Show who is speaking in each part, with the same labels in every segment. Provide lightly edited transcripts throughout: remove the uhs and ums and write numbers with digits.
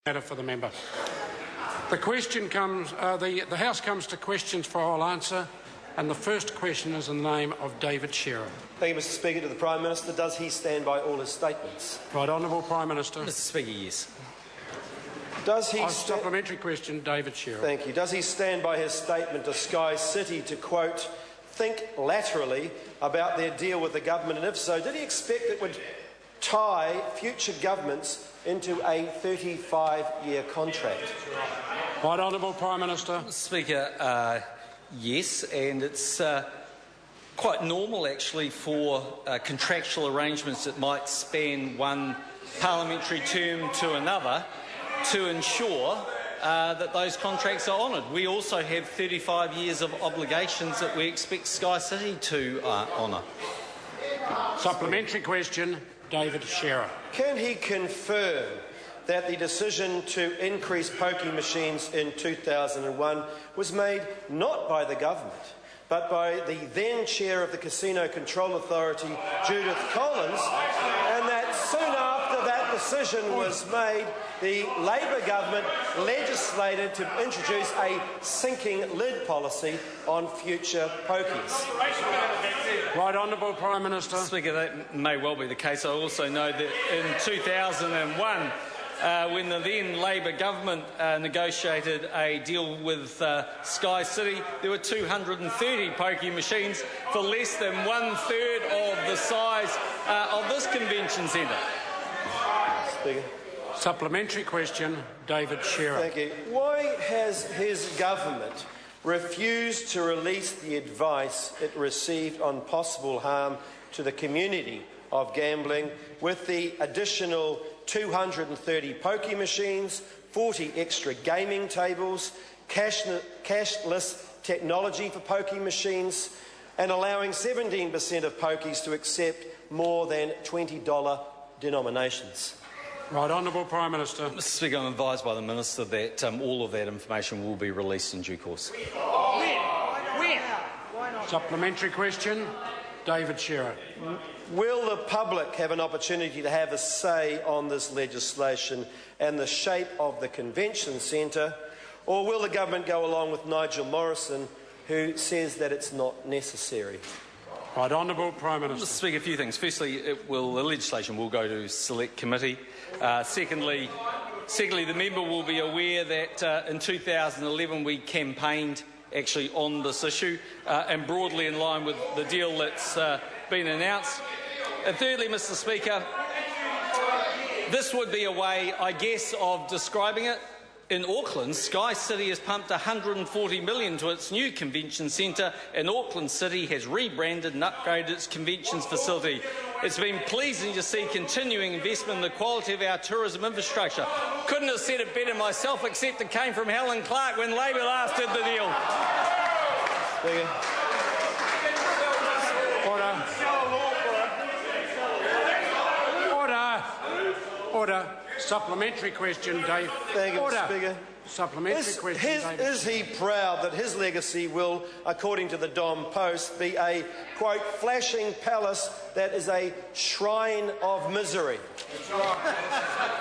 Speaker 1: Matter for the member. The question comes. The House comes to questions for oral answer, and the first question is in the name of David Shearer.
Speaker 2: Thank you, Mr. Speaker. To the Prime Minister, does he stand by all his statements?
Speaker 1: Right, Honourable Prime Minister.
Speaker 3: Mr. Speaker, yes.
Speaker 2: Does he?
Speaker 1: Supplementary question, David Shearer.
Speaker 2: Thank you. Does he stand by his statement to Sky City to quote, "think laterally about their deal with the government"? And if so, did he expect it would tie future governments into a 35-year contract?
Speaker 1: Right, Honourable Prime Minister.
Speaker 3: Mr. Speaker, yes, and it's quite normal actually for contractual arrangements that might span one parliamentary term to another to ensure that those contracts are honoured. We also have 35 years of obligations that we expect Sky City to honour.
Speaker 1: Supplementary question, David Shearer.
Speaker 2: Can he confirm that the decision to increase pokie machines in 2001 was made not by the government, but by the then chair of the Casino Control Authority, Judith Collins, and that soon after that decision was made, the Labor government legislated to introduce a sinking lid policy on future pokies?
Speaker 1: Right, Honourable Prime Minister.
Speaker 3: Speaker, that may well be the case. I also know that in 2001, when the then Labor government negotiated a deal with Sky City, there were 230 pokie machines for less than 1/3 of the size of this convention centre.
Speaker 2: Speaker.
Speaker 1: Supplementary question, David Shearer.
Speaker 2: Thank you. Why has his government refused to release the advice it received on possible harm to the community of gambling, with the additional 230 pokie machines, 40 extra gaming tables, cashless technology for pokie machines, and allowing 17% of pokies to accept more than $20 denominations?
Speaker 1: Right, Honourable Prime Minister.
Speaker 3: Mr. Speaker, I'm advised by the Minister that all of that information will be released in due course.
Speaker 1: When? Supplementary question, David Shearer.
Speaker 2: Will the public have an opportunity to have a say on this legislation and the shape of the convention centre, or will the government go along with Nigel Morrison, who says that it's not necessary?
Speaker 1: Right, Honourable Prime Minister.
Speaker 3: Mr. Speaker, a few things. Firstly, the legislation will go to Select Committee. Secondly, the member will be aware that in 2011 we campaigned actually on this issue and broadly in line with the deal that's been announced. And thirdly, Mr. Speaker, this would be a way, I guess, of describing it. In Auckland, Sky City has pumped $140 million to its new convention centre, and Auckland City has rebranded and upgraded its conventions facility. It's been pleasing to see continuing investment in the quality of our tourism infrastructure. Couldn't have said it better myself, except it came from Helen Clark when Labor last did the deal.
Speaker 1: Order. Supplementary question, Dave.
Speaker 2: Thank you, Mr. Speaker.
Speaker 1: Supplementary question, David.
Speaker 2: Is he proud that his legacy will, according to the Dom Post, be a, quote, flashing palace that is a shrine of misery?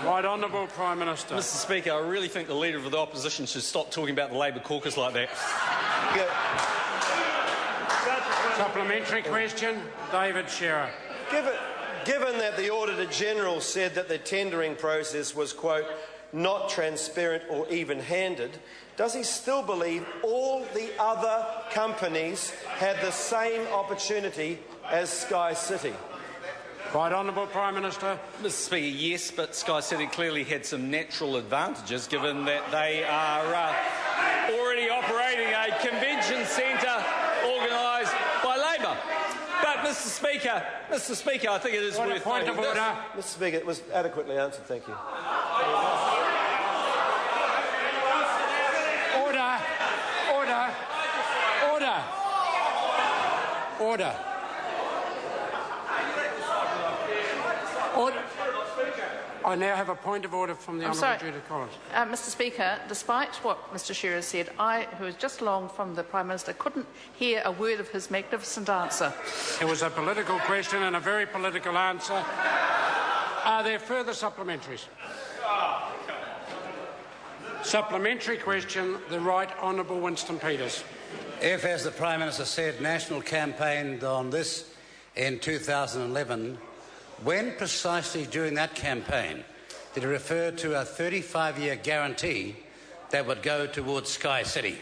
Speaker 1: Right, Honourable Prime Minister.
Speaker 3: Mr. Speaker, I really think the Leader of the Opposition should stop talking about the Labor caucus like that.
Speaker 1: Supplementary question, David Shearer.
Speaker 2: Given that the Auditor-General said that the tendering process was, quote, not transparent or even-handed, does he still believe all the other companies had the same opportunity as Sky City?
Speaker 1: Right, Honourable Prime Minister.
Speaker 3: Mr. Speaker, yes, but Sky City clearly had some natural advantages given that they are already operating a convention centre organised by Labor. But, Mr. Speaker, I think it is worth
Speaker 1: point of order.
Speaker 2: Mr. Speaker, it was adequately answered. Thank you.
Speaker 1: Order. I now have a point of order from the Honourable Judith Collins.
Speaker 4: Mr. Speaker, despite what Mr. Shearer said, I, who was just along from the Prime Minister, couldn't hear a word of his magnificent answer.
Speaker 1: It was a political question and a very political answer. Are there further supplementaries? Supplementary question, the Right Honourable Winston Peters.
Speaker 5: If, as the Prime Minister said, National campaigned on this in 2011, when precisely during that campaign did he refer to a 35-year guarantee that would go towards Sky City?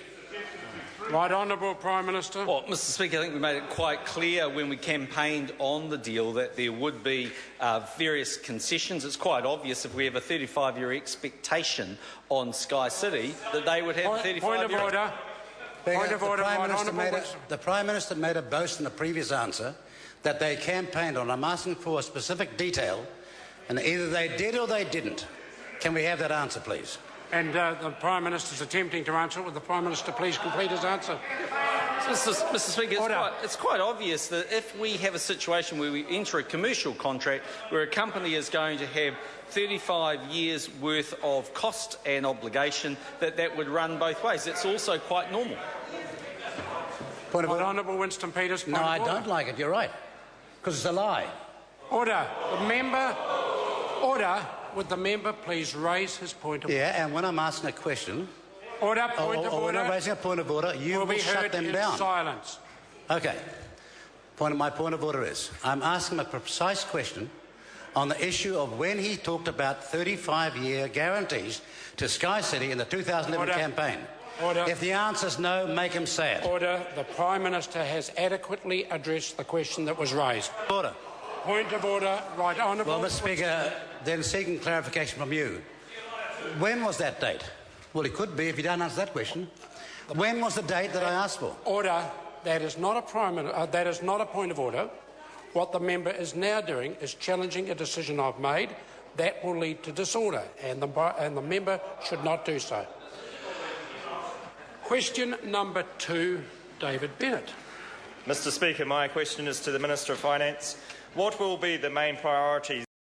Speaker 1: Right Honourable Prime Minister.
Speaker 3: Well, Mr Speaker, I think we made it quite clear when we campaigned on the deal that there would be various concessions. It's quite obvious if we have a 35-year expectation on Sky City that they would have 35
Speaker 1: Point of
Speaker 3: years.
Speaker 1: order. Point of order, Right Honourable Winston.
Speaker 5: The Prime Minister made a boast in the previous answer that they campaigned on. I'm asking for a specific detail, and either they did or they didn't. Can we have that answer, please?
Speaker 1: And the Prime Minister is attempting to answer it. Will the Prime Minister please complete his answer?
Speaker 3: Mr Speaker, it's quite obvious that if we have a situation where we enter a commercial contract where a company is going to have 35 years' worth of cost and obligation, that would run both ways. It's also quite normal.
Speaker 5: Point of order.
Speaker 1: Right Honourable Winston Peters.
Speaker 5: No, I don't like it. You're right. Because it's a lie.
Speaker 1: Order. The member. Order. Would the member please raise his point of order?
Speaker 5: Yeah, and when I'm asking a question...
Speaker 1: Order. Point of order.
Speaker 5: When I'm raising a point of order, you will shut them down.
Speaker 1: Silence.
Speaker 5: OK. My point of order is, I'm asking a precise question on the issue of when he talked about 35-year guarantees to Sky City in the 2011 campaign.
Speaker 1: Order.
Speaker 5: If the answer is no, make him say it.
Speaker 1: Order. The Prime Minister has adequately addressed the question that was raised.
Speaker 5: Order.
Speaker 1: Point of order. Right Honourable.
Speaker 5: Well, Mr Speaker, then seeking clarification from you. When was that date? Well, it could be if you don't answer that question. When was the date that I asked for?
Speaker 1: Order. That is not a point of order. What the member is now doing is challenging a decision I've made. That will lead to disorder, and the member should not do so. Question number 2, David Bennett.
Speaker 6: Mr Speaker, my question is to the Minister of Finance. What will be the main priorities